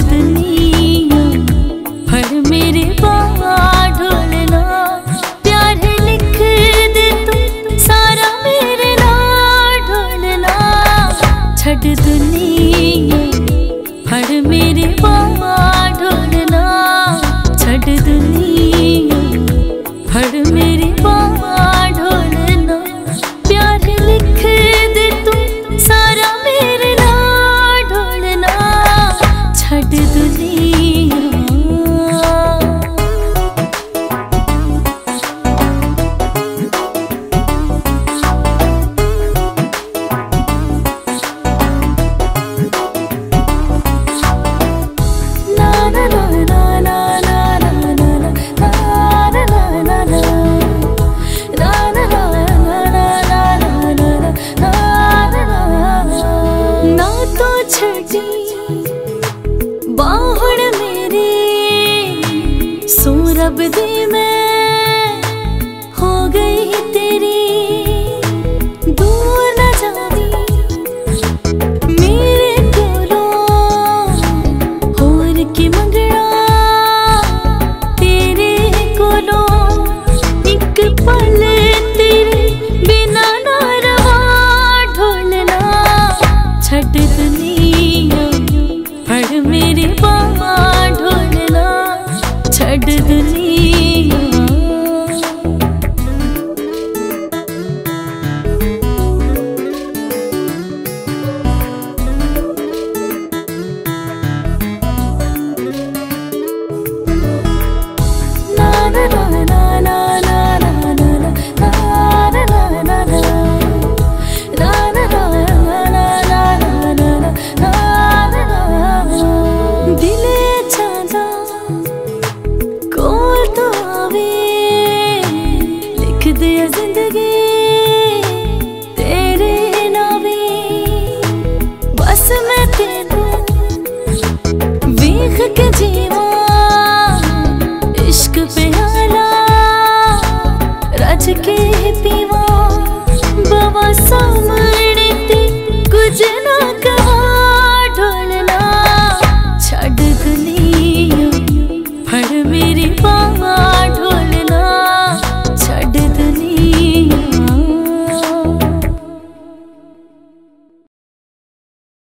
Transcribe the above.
दुनिया भर मेरे बाहर ढूंढना, प्यार लिख दे तू सारा मेरे नाम ढूंढना। छड़ दुनिया भर मेरे बाहर ढूंढना, छड़ दुनिया भर मेरे बाहर ढूंढना, प्यार लिख दे तू सारा मेरे नाम ढूंढना। छड़ दुनिया बाहुड़ मेरी सूरब दी मैं हो गई तेरी, दूर न जानी मेरे कोलों होर की मंगना, तेरे कोलों एक पल तेरे बिना ना रहा ढूंढना। छड़ दुनिया भर मेरे बाहर ढूंढना, छड़ दुनिया। दिया जिंदगी तेरे नावे, बस मैं तेनू वेख के जीवा।